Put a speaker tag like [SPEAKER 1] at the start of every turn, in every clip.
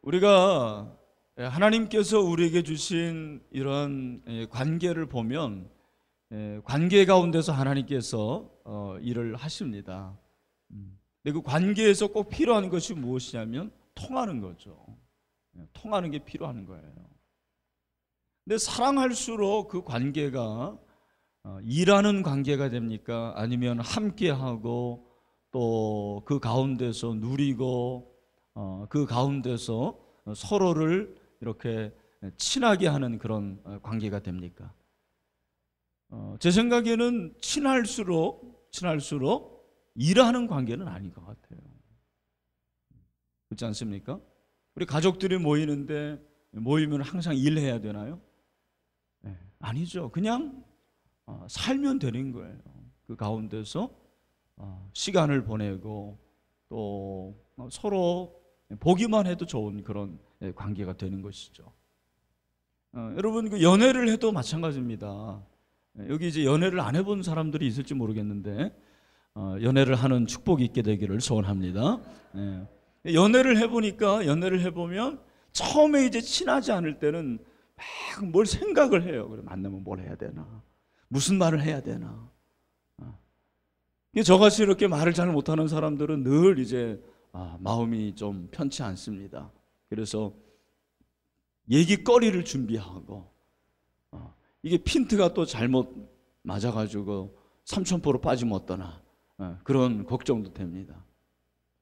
[SPEAKER 1] 우리가 하나님께서 우리에게 주신 이런 관계를 보면 관계 가운데서 하나님께서 일을 하십니다. 근데 그 관계에서 꼭 필요한 것이 무엇이냐면 통하는 거죠. 통하는 게 필요한 거예요. 근데 사랑할수록 그 관계가 일하는 관계가 됩니까? 아니면 함께하고 또 그 가운데서 누리고 그 가운데서 서로를 이렇게 친하게 하는 그런 관계가 됩니까? 제 생각에는 친할수록 일하는 관계는 아닌 것 같아요. 그렇지 않습니까? 우리 가족들이 모이는데 모이면 항상 일해야 되나요? 네, 아니죠. 그냥 살면 되는 거예요. 그 가운데서 시간을 보내고 또 서로 보기만 해도 좋은 그런 관계가 되는 것이죠. 여러분, 그 연애를 해도 마찬가지입니다. 여기 이제 연애를 안 해본 사람들이 있을지 모르겠는데 연애를 하는 축복이 있게 되기를 소원합니다. 연애를 해보면 처음에 이제 친하지 않을 때는 막 뭘 생각을 해요. 그래, 만나면 뭘 해야 되나, 무슨 말을 해야 되나. 저같이 이렇게 말을 잘 못하는 사람들은 늘 이제 마음이 좀 편치 않습니다. 그래서 얘기거리를 준비하고 이게 핀트가 또 잘못 맞아가지고 삼천포로 빠지면 어떠나 그런 걱정도 됩니다.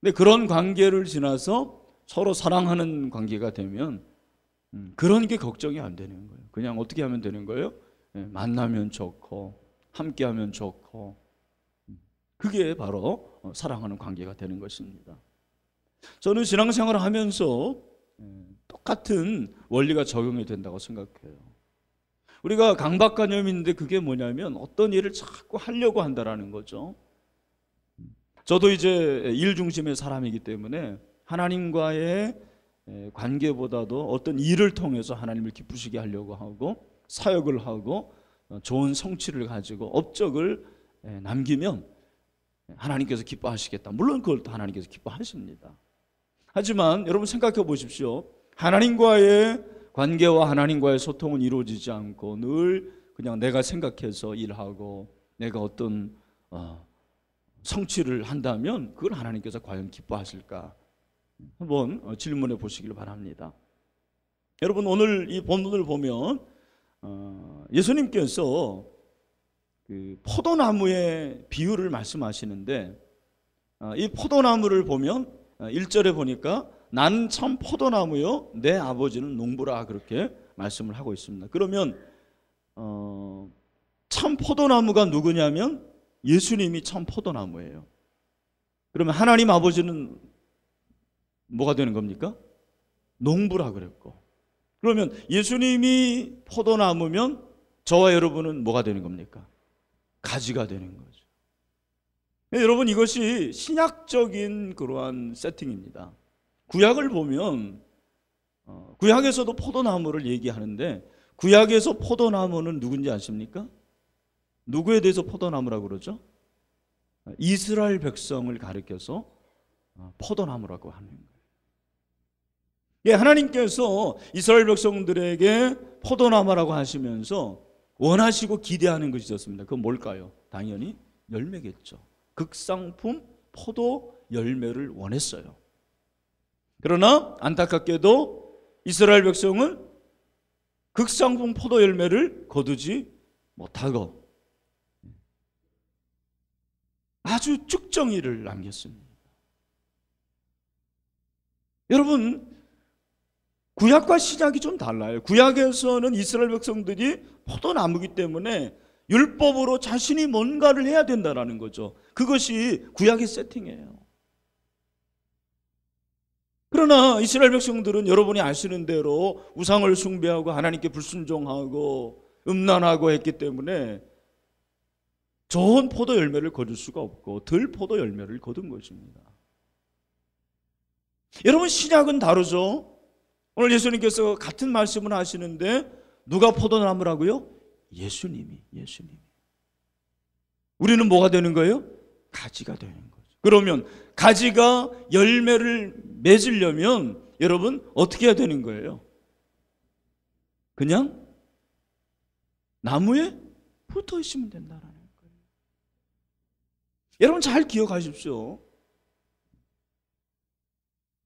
[SPEAKER 1] 근데 그런 관계를 지나서 서로 사랑하는 관계가 되면 그런 게 걱정이 안 되는 거예요. 그냥 어떻게 하면 되는 거예요? 만나면 좋고 함께하면 좋고, 그게 바로 사랑하는 관계가 되는 것입니다. 저는 신앙생활을 하면서 똑같은 원리가 적용이 된다고 생각해요. 우리가 강박관념인데 그게 뭐냐면 어떤 일을 자꾸 하려고 한다라는 거죠. 저도 이제 일 중심의 사람이기 때문에 하나님과의 관계보다도 어떤 일을 통해서 하나님을 기쁘시게 하려고 하고 사역을 하고 좋은 성취를 가지고 업적을 남기면 하나님께서 기뻐하시겠다. 물론 그걸 또 하나님께서 기뻐하십니다. 하지만 여러분 생각해 보십시오. 하나님과의 관계와 하나님과의 소통은 이루어지지 않고 늘 그냥 내가 생각해서 일하고 내가 어떤 성취를 한다면 그걸 하나님께서 과연 기뻐하실까? 한번 질문해 보시길 바랍니다. 여러분, 오늘 이 본문을 보면 예수님께서 그 포도나무의 비유를 말씀하시는데 이 포도나무를 보면 1절에 보니까 난 참 포도나무요 내 아버지는 농부라, 그렇게 말씀을 하고 있습니다. 그러면 참 포도나무가 누구냐면 예수님이 참 포도나무예요. 그러면 하나님 아버지는 뭐가 되는 겁니까? 농부라 그랬고, 그러면 예수님이 포도나무면 저와 여러분은 뭐가 되는 겁니까? 가지가 되는 거죠. 여러분, 이것이 신약적인 그러한 세팅입니다. 구약을 보면 구약에서도 포도나무를 얘기하는데 구약에서 포도나무는 누군지 아십니까? 누구에 대해서 포도나무라고 그러죠? 이스라엘 백성을 가리켜서 포도나무라고 하는 거예요. 예, 하나님께서 이스라엘 백성들에게 포도나무라고 하시면서 원하시고 기대하는 것이 있었습니다. 그건 뭘까요? 당연히 열매겠죠. 극상품 포도 열매를 원했어요. 그러나 안타깝게도 이스라엘 백성은 극상품 포도 열매를 거두지 못하고 아주 쭉정이를 남겼습니다. 여러분, 구약과 신약이 좀 달라요. 구약에서는 이스라엘 백성들이 포도나무이기 때문에 율법으로 자신이 뭔가를 해야 된다는 거죠. 그것이 구약의 세팅이에요. 그러나 이스라엘 백성들은 여러분이 아시는 대로 우상을 숭배하고 하나님께 불순종하고 음란하고 했기 때문에 좋은 포도 열매를 거둘 수가 없고 덜 포도 열매를 거둔 것입니다. 여러분, 신약은 다르죠. 오늘 예수님께서 같은 말씀을 하시는데 누가 포도나무라고요? 예수님이. 우리는 뭐가 되는 거예요? 가지가 되는 거죠. 그러면 가지가 열매를 맺으려면 여러분 어떻게 해야 되는 거예요? 그냥 나무에 붙어 있으면 된다라는 거예요. 여러분 잘 기억하십시오.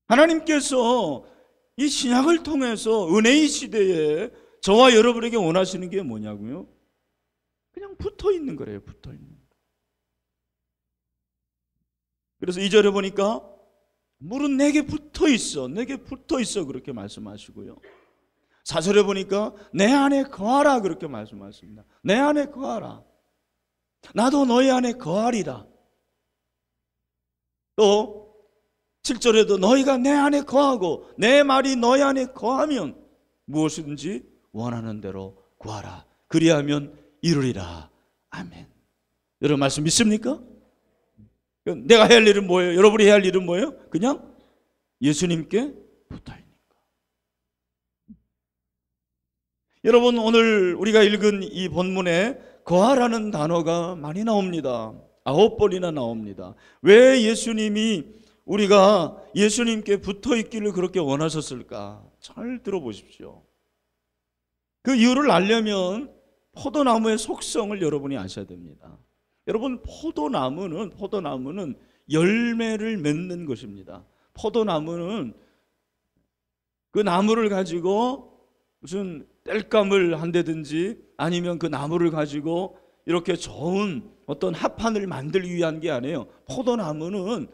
[SPEAKER 1] 하나님께서 이 신약을 통해서 은혜의 시대에 저와 여러분에게 원하시는 게 뭐냐고요? 그냥 붙어 있는 거래요. 붙어 있는 거. 그래서 2절에 보니까 물은 내게 붙어 있어. 내게 붙어 있어. 그렇게 말씀하시고요. 4절에 보니까 내 안에 거하라. 그렇게 말씀하십니다. 내 안에 거하라. 나도 너희 안에 거하리라. 또 7절에도 너희가 내 안에 거하고 내 말이 너희 안에 거하면 무엇이든지 원하는 대로 구하라. 그리하면 이루리라. 아멘. 여러분 말씀 믿습니까? 내가 해야 할 일은 뭐예요? 여러분이 해야 할 일은 뭐예요? 그냥 예수님께 붙어있는 거. 여러분 오늘 우리가 읽은 이 본문에 거하라는 단어가 많이 나옵니다. 9번이나 나옵니다. 왜 예수님이 우리가 예수님께 붙어있기를 그렇게 원하셨을까? 잘 들어보십시오. 그 이유를 알려면 포도나무의 속성을 여러분이 아셔야 됩니다. 여러분 포도나무는 열매를 맺는 것입니다. 포도나무는 그 나무를 가지고 무슨 땔감을 한다든지 아니면 그 나무를 가지고 이렇게 좋은 어떤 합판을 만들기 위한 게 아니에요. 포도나무는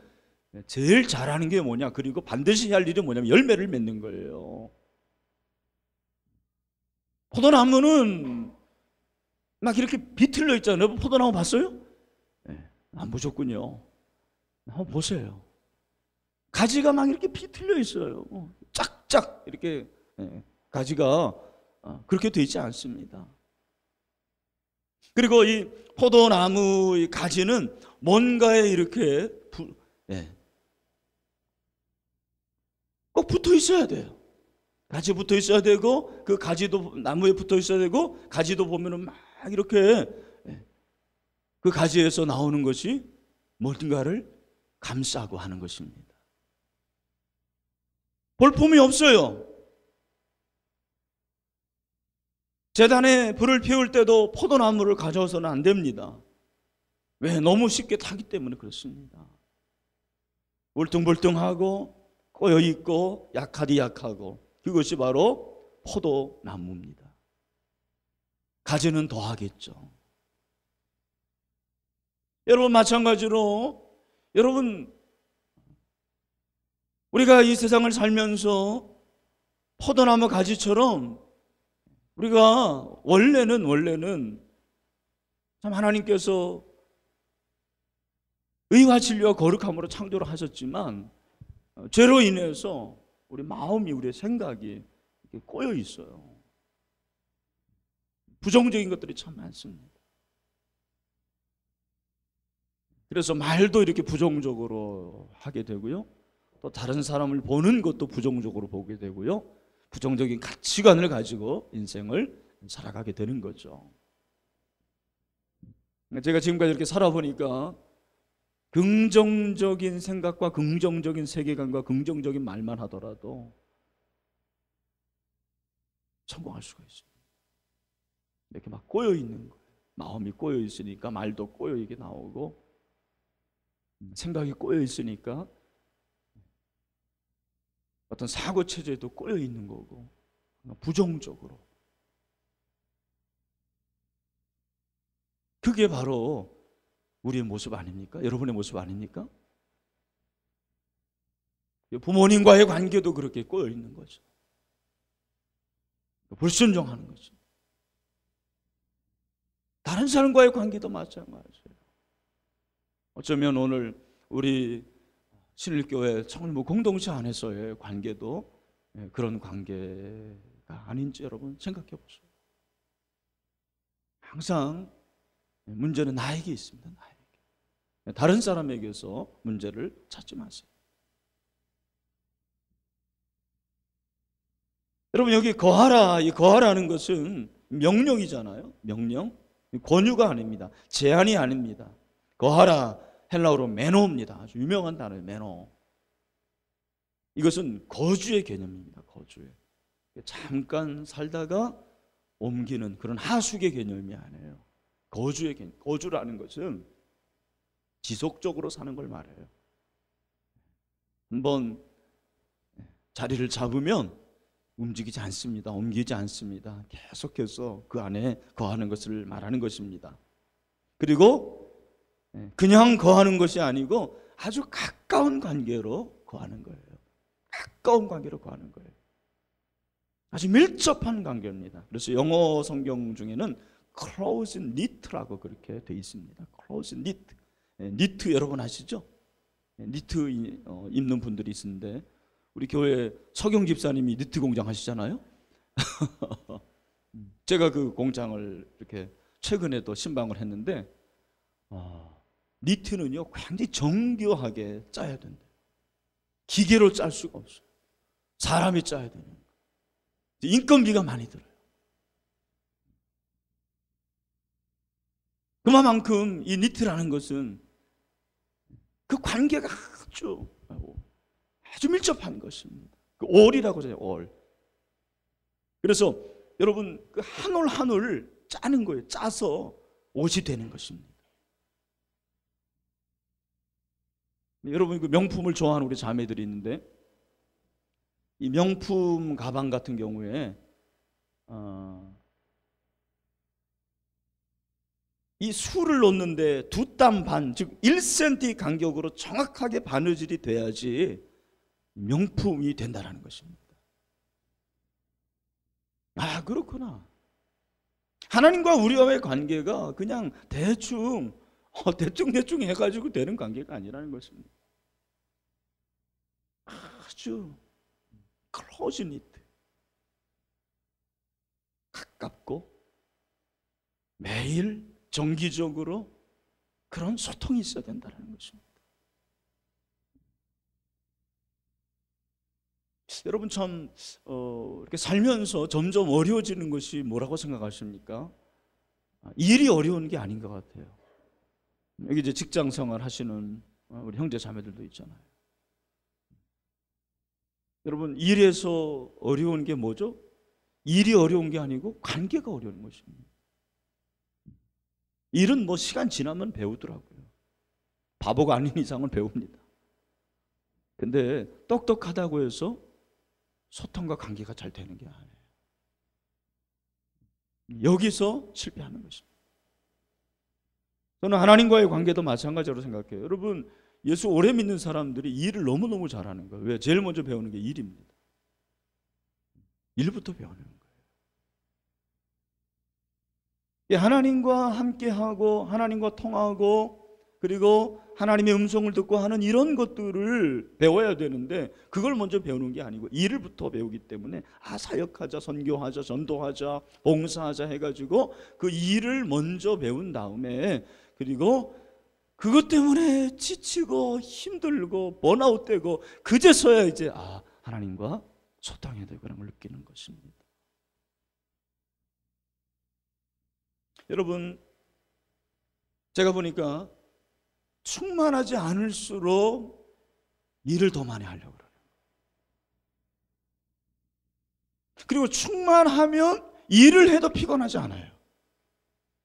[SPEAKER 1] 제일 잘하는 게 뭐냐? 그리고 반드시 할 일이 뭐냐면 열매를 맺는 거예요. 포도나무는 막 이렇게 비틀려 있잖아요. 포도나무 봤어요? 네, 안 보셨군요. 한번 보세요. 가지가 막 이렇게 비틀려 있어요. 짝짝 이렇게 가지가 그렇게 되어 있지 않습니다. 그리고 이 포도나무의 가지는 뭔가에 이렇게 꼭 붙어 있어야 돼요. 가지 붙어 있어야 되고 그 가지도 나무에 붙어 있어야 되고 가지도 보면은 막 이렇게 그 가지에서 나오는 것이 뭔가를 감싸고 하는 것입니다. 볼품이 없어요. 제단에 불을 피울 때도 포도나무를 가져와서는 안 됩니다. 왜? 너무 쉽게 타기 때문에 그렇습니다. 울퉁불퉁하고 꼬여있고 약하디 약하고 그것이 바로 포도나무입니다. 가지는 더하겠죠. 여러분 마찬가지로 여러분 우리가 이 세상을 살면서 포도나무 가지처럼 우리가 원래는 참 하나님께서 의와 진리와 거룩함으로 창조를 하셨지만 죄로 인해서 우리 마음이 우리의 생각이 이렇게 꼬여 있어요. 부정적인 것들이 참 많습니다. 그래서 말도 이렇게 부정적으로 하게 되고요. 또 다른 사람을 보는 것도 부정적으로 보게 되고요. 부정적인 가치관을 가지고 인생을 살아가게 되는 거죠. 제가 지금까지 이렇게 살아보니까 긍정적인 생각과 긍정적인 세계관과 긍정적인 말만 하더라도 성공할 수가 있습니다. 이렇게 막 꼬여 있는 거예요. 마음이 꼬여 있으니까 말도 꼬여 이게 나오고 생각이 꼬여 있으니까 어떤 사고 체제도 꼬여 있는 거고 부정적으로 그게 바로 우리의 모습 아닙니까? 여러분의 모습 아닙니까? 부모님과의 관계도 그렇게 꼬여 있는 거죠. 불순종하는 거죠. 다른 사람과의 관계도 마찬가지예요. 어쩌면 오늘 우리 신일교회 청일무 공동체 안에서의 관계도 그런 관계가 아닌지 여러분 생각해 보세요. 항상 문제는 나에게 있습니다. 나에게. 다른 사람에게서 문제를 찾지 마세요. 여러분 여기 거하라, 이 거하라는 것은 명령이잖아요. 명령. 권유가 아닙니다. 제한이 아닙니다. 거하라 헬라어로 메노입니다. 아주 유명한 단어예요. 메노. 이것은 거주의 개념입니다. 거주의. 잠깐 살다가 옮기는 그런 하숙의 개념이 아니에요. 거주의 개념. 거주라는 것은 지속적으로 사는 걸 말해요. 한번 자리를 잡으면 움직이지 않습니다. 옮기지 않습니다. 계속해서 그 안에 거하는 것을 말하는 것입니다. 그리고 그냥 거하는 것이 아니고 아주 가까운 관계로 거하는 거예요. 가까운 관계로 거하는 거예요. 아주 밀접한 관계입니다. 그래서 영어 성경 중에는 close knit라고 그렇게 되어 있습니다. close knit. 니트 여러분 아시죠? 니트 입는 분들이 있는데 우리 교회 석영 집사님이 니트 공장 하시잖아요. 제가 그 공장을 이렇게 최근에도 신방을 했는데 니트는요 굉장히 정교하게 짜야 된다. 기계로 짤 수가 없어요. 사람이 짜야 되는 거예요. 인건비가 많이 들어요. 그만큼 이 니트라는 것은 그 관계가 아주 밀접한 것입니다. 그 올이라고 해요. 올. 그래서 여러분 그 한 올 한 올 짜는 거예요. 짜서 옷이 되는 것입니다. 여러분 그 명품을 좋아하는 우리 자매들이 있는데 이 명품 가방 같은 경우에 이 수를 놓는데 두 땀 반, 즉 1cm 간격으로 정확하게 바느질이 돼야지 명품이 된다는 것입니다. 아, 그렇구나. 하나님과 우리와의 관계가 그냥 대충 해가지고 되는 관계가 아니라는 것입니다. 아주 close knit, 가깝고 매일 정기적으로 그런 소통이 있어야 된다는 것입니다. 여러분 참 이렇게 살면서 점점 어려워지는 것이 뭐라고 생각하십니까? 일이 어려운 게 아닌 것 같아요. 여기 이제 직장 생활 하시는 우리 형제 자매들도 있잖아요. 여러분 일에서 어려운 게 뭐죠? 일이 어려운 게 아니고 관계가 어려운 것입니다. 일은 뭐 시간 지나면 배우더라고요. 바보가 아닌 이상은 배웁니다. 근데 똑똑하다고 해서 소통과 관계가 잘 되는 게 아니에요. 여기서 실패하는 것입니다. 저는 하나님과의 관계도 마찬가지로 생각해요. 여러분 예수 오래 믿는 사람들이 일을 너무너무 잘하는 거예요. 왜? 제일 먼저 배우는 게 일입니다. 일부터 배우는 거예요. 하나님과 함께하고 하나님과 통하고 그리고 하나님의 음성을 듣고 하는 이런 것들을 배워야 되는데 그걸 먼저 배우는 게 아니고 일을부터 배우기 때문에 사역하자, 선교하자, 전도하자, 봉사하자 해가지고 그 일을 먼저 배운 다음에 그리고 그것 때문에 지치고 힘들고 번아웃되고 그제서야 이제 하나님과 소통해야 되고 걸 느끼는 것입니다. 여러분 제가 보니까 충만하지 않을수록 일을 더 많이 하려고 그래요. 그리고 충만하면 일을 해도 피곤하지 않아요.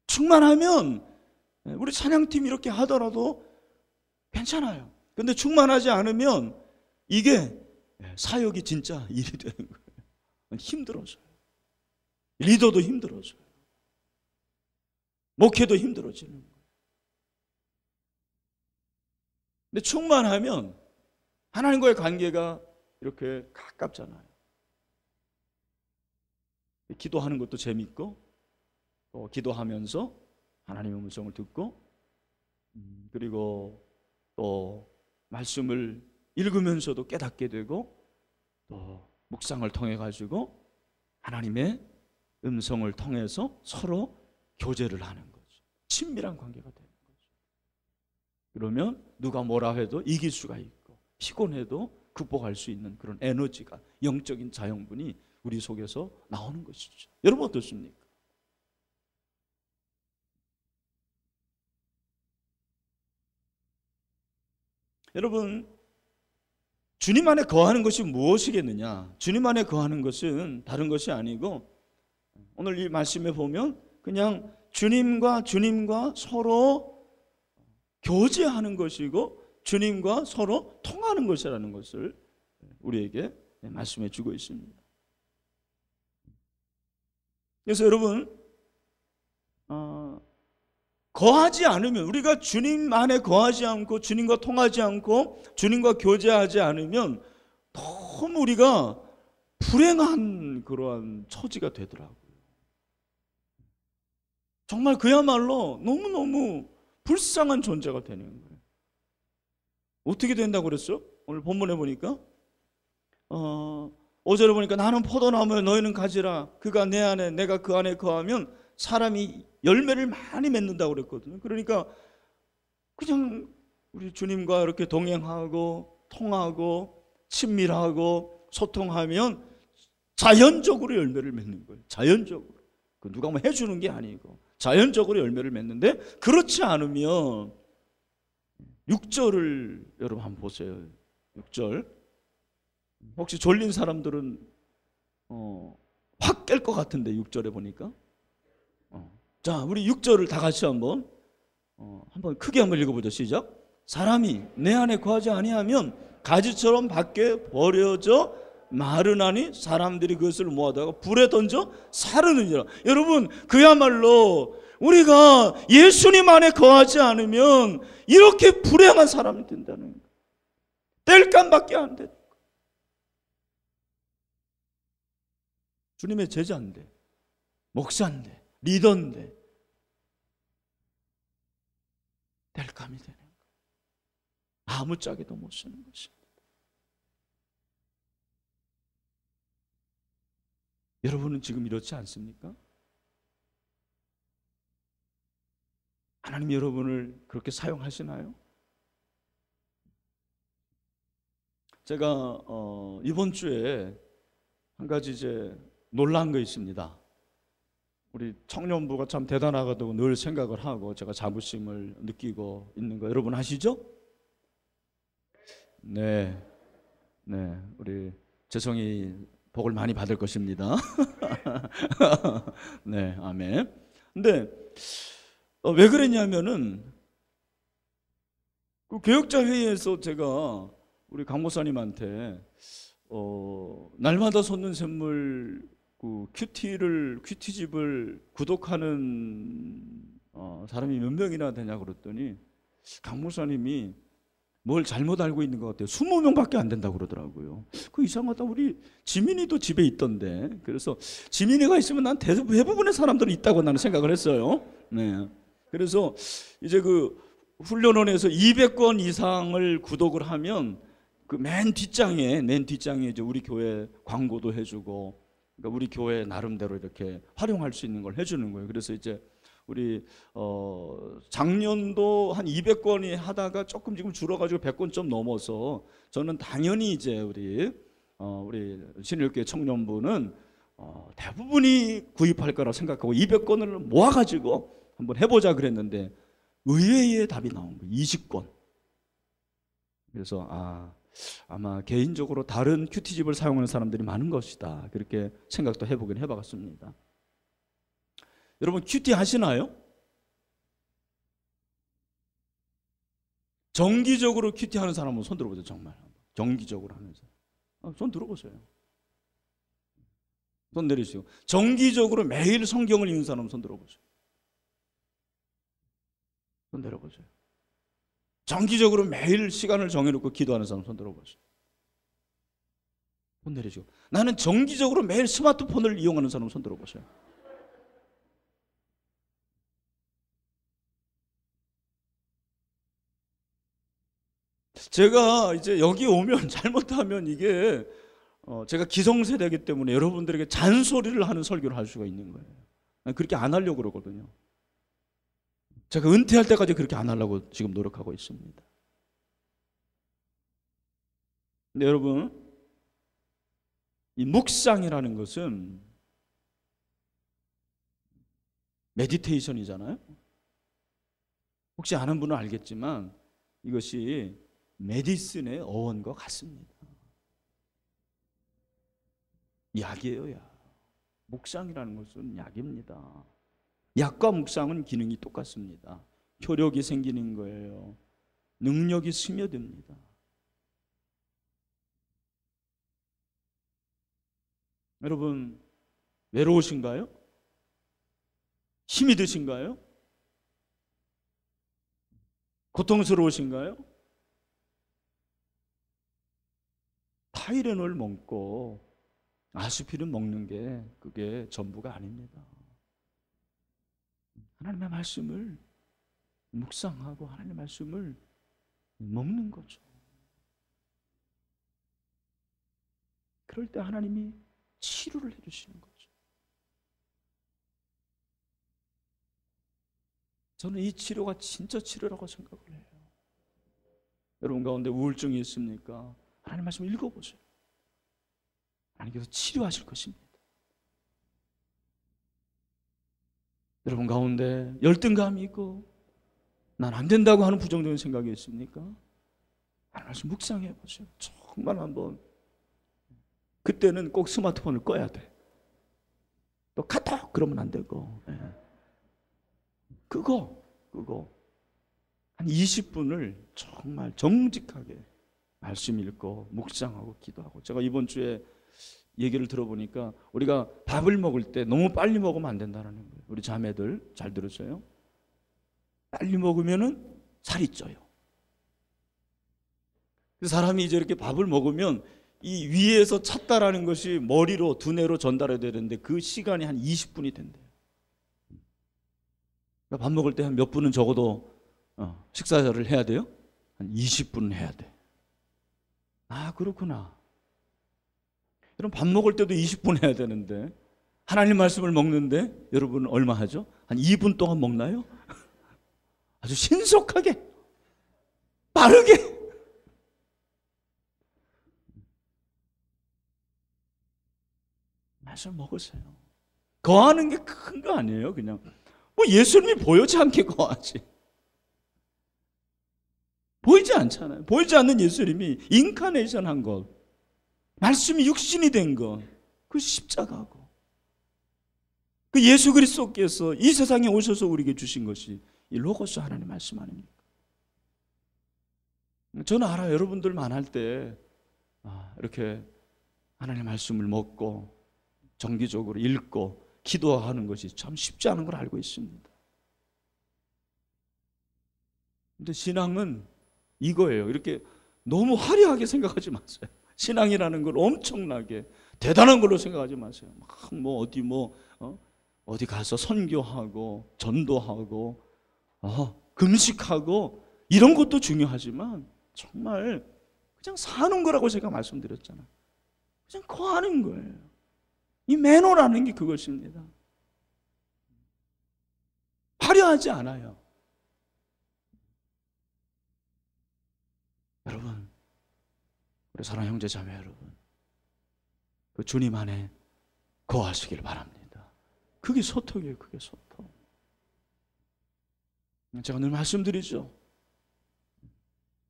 [SPEAKER 1] 충만하면 우리 찬양팀 이렇게 하더라도 괜찮아요. 근데 충만하지 않으면 이게 사역이 진짜 일이 되는 거예요. 힘들어져요. 리더도 힘들어져요. 목회도 힘들어지는 거예요. 근데 충만하면 하나님과의 관계가 이렇게 가깝잖아요. 기도하는 것도 재밌고 또 기도하면서 하나님의 음성을 듣고 그리고 또 말씀을 읽으면서도 깨닫게 되고 또 묵상을 통해 가지고 하나님의 음성을 통해서 서로 교제를 하는 거죠. 친밀한 관계가 되는 거죠. 그러면 누가 뭐라 해도 이길 수가 있고 피곤해도 극복할 수 있는 그런 에너지가 영적인 자양분이 우리 속에서 나오는 것이죠. 여러분 어떻습니까? 여러분 주님 안에 거하는 것이 무엇이겠느냐? 주님 안에 거하는 것은 다른 것이 아니고 오늘 이 말씀에 보면 그냥 주님과 서로 교제하는 것이고 주님과 서로 통하는 것이라는 것을 우리에게 말씀해 주고 있습니다. 그래서 여러분 거하지 않으면, 우리가 주님 안에 거하지 않고 주님과 통하지 않고 주님과 교제하지 않으면 너무 우리가 불행한 그러한 처지가 되더라고요. 정말 그야말로 너무너무 불쌍한 존재가 되는 거예요. 어떻게 된다고 그랬어? 오늘 본문에 보니까 5절에 보니까 나는 포도나무에 너희는 가지라. 그가 내 안에 내가 그 안에 거하면 사람이 열매를 많이 맺는다고 그랬거든요. 그러니까 그냥 우리 주님과 이렇게 동행하고 통하고 친밀하고 소통하면 자연적으로 열매를 맺는 거예요. 자연적으로. 그 누가 뭐 해주는 게 아니고 자연적으로 열매를 맺는데, 그렇지 않으면 6절을 여러분 한번 보세요. 6절. 혹시 졸린 사람들은 확 깰 것 같은데 6절에 보니까. 자, 우리 6절을 다 같이 한번 크게 한번 읽어보죠. 시작. 사람이 내 안에 거하지 아니하면 가지처럼 밖에 버려져 마르나니 사람들이 그것을 모아다가 불에 던져 사르느니라. 여러분, 그야말로 우리가 예수님 안에 거하지 않으면 이렇게 불행한 사람이 된다는 거예요. 땔감밖에 안 돼. 주님의 제자인데, 목사인데, 리더인데 땔감이 되는 거예요. 아무짝에도 못 쓰는 것입니다. 여러분은 지금 이렇지 않습니까? 하나님 여러분을 그렇게 사용하시나요? 제가 이번 주에 한 가지 이제 놀란 거 있습니다. 우리 청년부가 참 대단하다고 늘 생각을 하고 제가 자부심을 느끼고 있는 거 여러분 아시죠? 네, 우리 재성이 복을 많이 받을 것입니다. 네, 아멘. 근데 왜 그랬냐면은 그 교역자 회의에서 제가 우리 강 목사님한테 날마다 솟는 샘물 그 큐티집을 구독하는 사람이 몇 명이나 되냐 그랬더니 강 목사님이 뭘 잘못 알고 있는 것 같아요. 20명밖에 안 된다고 그러더라고요. 그 이상하다. 우리 지민이도 집에 있던데. 그래서 지민이가 있으면 난 대부분의 사람들은 있다고 나는 생각을 했어요. 네. 그래서 이제 그 훈련원에서 200권 이상을 구독을 하면 그 맨 뒷장에 이제 우리 교회 광고도 해주고, 그러니까 우리 교회 나름대로 이렇게 활용할 수 있는 걸 해주는 거예요. 그래서 이제 우리 작년도 한 200권이 하다가 조금 지금 줄어가지고 100권 좀 넘어서 저는 당연히 이제 우리 신일교회 청년부는 대부분이 구입할 거라 생각하고 200권을 모아가지고 한번 해보자 그랬는데 의외의 답이 나온 거예요. 20권. 그래서 아마 개인적으로 다른 큐티집을 사용하는 사람들이 많은 것이다. 그렇게 생각도 해보긴 해봤습니다. 여러분 큐티 하시나요? 정기적으로 큐티 하는 사람은 손 들어보세요. 정말 정기적으로 하는 사람 손 들어보세요. 손 내리시고. 정기적으로 매일 성경을 읽는 사람은 손 들어보세요. 손 내려보세요. 정기적으로 매일 시간을 정해놓고 기도하는 사람 손 들어보세요. 손 내리시고. 나는 정기적으로 매일 스마트폰을 이용하는 사람 손 들어보세요. 제가 이제 여기 오면 잘못하면 이게 제가 기성세대이기 때문에 여러분들에게 잔소리를 하는 설교를 할 수가 있는 거예요. 그렇게 안 하려고 그러거든요. 제가 은퇴할 때까지 그렇게 안 하려고 지금 노력하고 있습니다. 근데 여러분, 이 묵상이라는 것은 메디테이션이잖아요. 혹시 아는 분은 알겠지만 이것이 메디슨의 어원과 같습니다. 약이에요, 약. 묵상이라는 것은 약입니다. 약과 묵상은 기능이 똑같습니다. 효력이 생기는 거예요. 능력이 스며듭니다. 여러분, 외로우신가요? 힘이 드신가요? 고통스러우신가요? 타이레놀 먹고 아스피린 먹는 게 그게 전부가 아닙니다. 하나님의 말씀을 묵상하고 하나님의 말씀을 먹는 거죠. 그럴 때 하나님이 치료를 해주시는 거죠. 저는 이 치료가 진짜 치료라고 생각을 해요. 여러분 가운데 우울증이 있습니까? 하나님 말씀 읽어보세요. 하나님께서 치료하실 것입니다. 여러분 가운데 열등감이 있고 난 안 된다고 하는 부정적인 생각이 있습니까? 하나님 말씀 묵상해 보세요. 정말 한번. 그때는 꼭 스마트폰을 꺼야 돼. 또 카톡 그러면 안 되고. 그거 한 20분을 정말 정직하게 말씀 읽고 묵상하고 기도하고. 제가 이번 주에 얘기를 들어보니까 우리가 밥을 먹을 때 너무 빨리 먹으면 안 된다는 거예요. 우리 자매들 잘 들으세요. 빨리 먹으면은 살이 쪄요. 그 사람이 이제 이렇게 밥을 먹으면 이 위에서 찼다라는 것이 머리로 두뇌로 전달해야 되는데 그 시간이 한 20분이 된대요. 그러니까 밥 먹을 때 한 몇 분은 적어도 식사를 해야 돼요? 한 20분 해야 돼. 아, 그렇구나. 여러분 밥 먹을 때도 20분 해야 되는데 하나님 말씀을 먹는데 여러분 얼마 하죠? 한 2분 동안 먹나요? 아주 신속하게 빠르게 말씀 먹으세요. 거하는 게 큰 거 아니에요. 그냥 뭐 예수님이 보이지 않게 거하지. 보이지 않잖아요. 보이지 않는 예수님이 인카네이션 한 것, 말씀이 육신이 된 것, 그 십자가고 그 예수 그리스도께서 이 세상에 오셔서 우리에게 주신 것이 이 로고스 하나님 말씀 아닙니까? 저는 알아요. 여러분들 만날 때 이렇게 하나님 말씀을 먹고 정기적으로 읽고 기도하는 것이 참 쉽지 않은 걸 알고 있습니다. 근데 신앙은 이거예요. 이렇게 너무 화려하게 생각하지 마세요. 신앙이라는 걸 엄청나게 대단한 걸로 생각하지 마세요. 어디 가서 선교하고 전도하고 금식하고 이런 것도 중요하지만 정말 그냥 사는 거라고 제가 말씀드렸잖아요. 그냥 거하는 거예요. 이 매너라는 게 그것입니다. 화려하지 않아요. 여러분, 우리 사랑하는 형제 자매 여러분, 그 주님 안에 거하시길 바랍니다. 그게 소통이에요. 그게 소통. 제가 늘 말씀드리죠.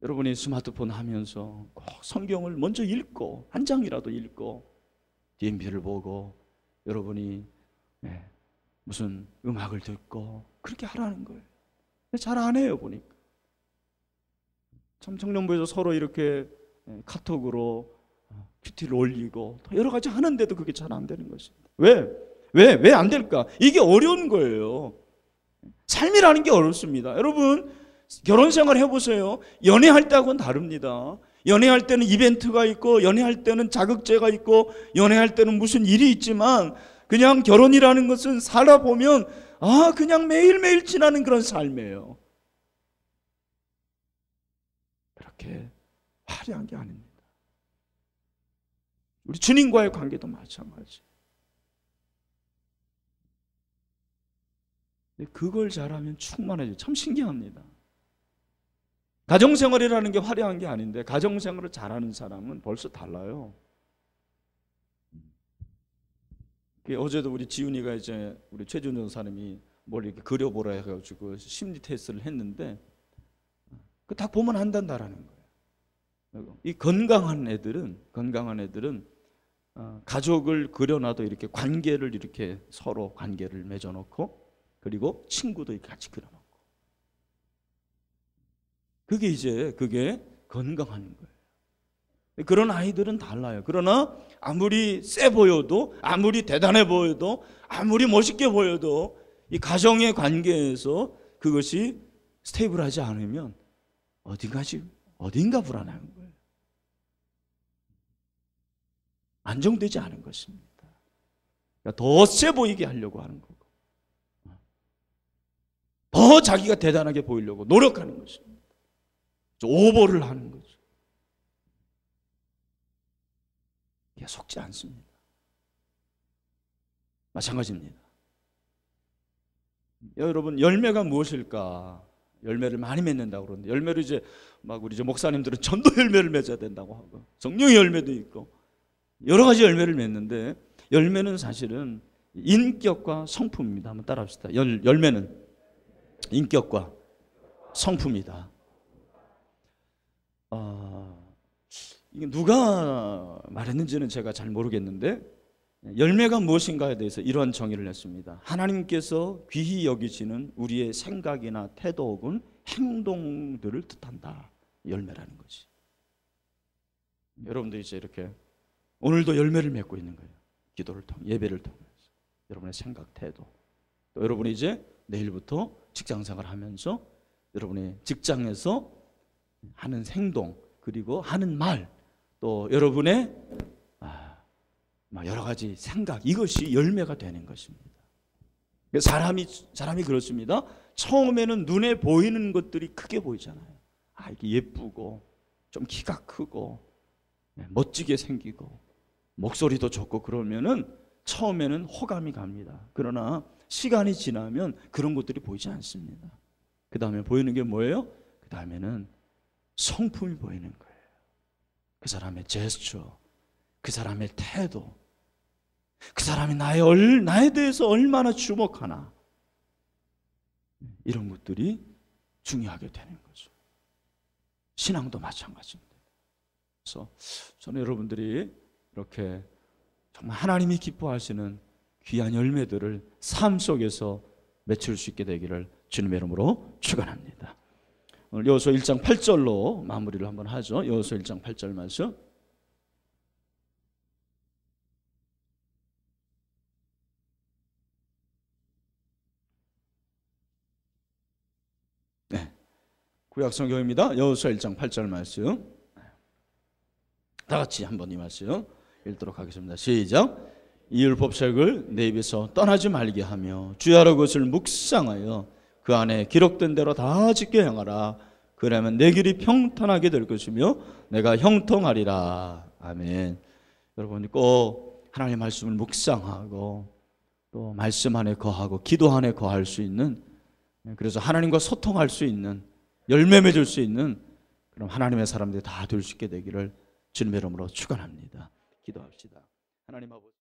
[SPEAKER 1] 여러분이 스마트폰 하면서 꼭 성경을 먼저 읽고 한 장이라도 읽고 DMB를 보고 여러분이 무슨 음악을 듣고 그렇게 하라는 거예요. 잘 안 해요. 보니까 참 청년부에서 서로 이렇게 카톡으로 큐티를 올리고 여러 가지 하는데도 그게 잘 안 되는 것입니다. 왜 안 될까? 이게 어려운 거예요. 삶이라는 게 어렵습니다. 여러분 결혼 생활 해보세요. 연애할 때하고는 다릅니다. 연애할 때는 이벤트가 있고 연애할 때는 자극제가 있고 연애할 때는 무슨 일이 있지만 그냥 결혼이라는 것은 살아보면 그냥 매일매일 지나는 그런 삶이에요. 그렇게 화려한 게 아닙니다. 우리 주님과의 관계도 마찬가지. 그걸 잘하면 충만해져요. 참 신기합니다. 가정생활이라는 게 화려한 게 아닌데 가정생활을 잘하는 사람은 벌써 달라요. 어제도 우리 지훈이가 이제 우리 최준 전사님이 뭘 이렇게 그려보라 해가지고 심리 테스트를 했는데 그 딱 보면 안단다라는 거예요. 이 건강한 애들은 가족을 그려놔도 이렇게 관계를 이렇게 서로 관계를 맺어놓고 그리고 친구도 같이 그려놓고 그게 건강한 거예요. 그런 아이들은 달라요. 그러나 아무리 세 보여도 아무리 대단해 보여도 아무리 멋있게 보여도 이 가정의 관계에서 그것이 스테이블하지 않으면 어딘가 불안한 거예요. 안정되지 않은 것입니다. 그러니까 더 세 보이게 하려고 하는 거고 더 자기가 대단하게 보이려고 노력하는 것입니다. 오버를 하는 거죠. 이게 속지 않습니다. 마찬가지입니다. 여러분, 열매가 무엇일까? 열매를 많이 맺는다고 그러는데 열매를 이제 막 우리 목사님들은 전도 열매를 맺어야 된다고 하고 성령의 열매도 있고 여러 가지 열매를 맺는데 열매는 사실은 인격과 성품입니다. 한번 따라합시다. 열매는 인격과 성품이다. 이게 누가 말했는지는 제가 잘 모르겠는데 열매가 무엇인가에 대해서 이러한 정의를 했습니다. 하나님께서 귀히 여기시는 우리의 생각이나 태도 혹은 행동들을 뜻한다. 열매라는 거지. 여러분들이 이제 이렇게 오늘도 열매를 맺고 있는 거예요. 기도를 통해 예배를 통해서 여러분의 생각, 태도. 또 여러분이 이제 내일부터 직장생활을 하면서 여러분의 직장에서 하는 행동 그리고 하는 말 또 여러분의 여러 가지 생각 이것이 열매가 되는 것입니다. 사람이 그렇습니다. 처음에는 눈에 보이는 것들이 크게 보이잖아요. 이게 예쁘고 좀 키가 크고 멋지게 생기고 목소리도 좋고 그러면은 처음에는 호감이 갑니다. 그러나 시간이 지나면 그런 것들이 보이지 않습니다. 그 다음에 보이는 게 뭐예요? 그 다음에는 성품이 보이는 거예요. 그 사람의 제스처, 그 사람의 태도, 그 사람이 나에 대해서 얼마나 주목하나 이런 것들이 중요하게 되는 거죠. 신앙도 마찬가지입니다. 그래서 저는 여러분들이 이렇게 정말 하나님이 기뻐하시는 귀한 열매들을 삶 속에서 맺을 수 있게 되기를 주님의 이름으로 축원합니다. 오늘 여호수아 1장 8절로 마무리를 한번 하죠. 여호수아 1장 8절 말씀. 네, 구약 성경입니다. 여호수아 1장 8절 말씀. 다 같이 한번 이 말씀 읽도록 하겠습니다. 시작. 이 율법책을 내 입에서 떠나지 말게 하며 주야로 그것을 묵상하여 그 안에 기록된 대로 다 지켜 행하라. 그러면 내 길이 평탄하게 될 것이며 내가 형통하리라. 아멘. 여러분 꼭 하나님의 말씀을 묵상하고 또 말씀 안에 거하고 기도 안에 거할 수 있는, 그래서 하나님과 소통할 수 있는, 열매 맺을 수 있는 그런 하나님의 사람들이 다 될 수 있게 되기를 주님의 이름으로 축원합니다. 기도합시다. 하나님 아버지.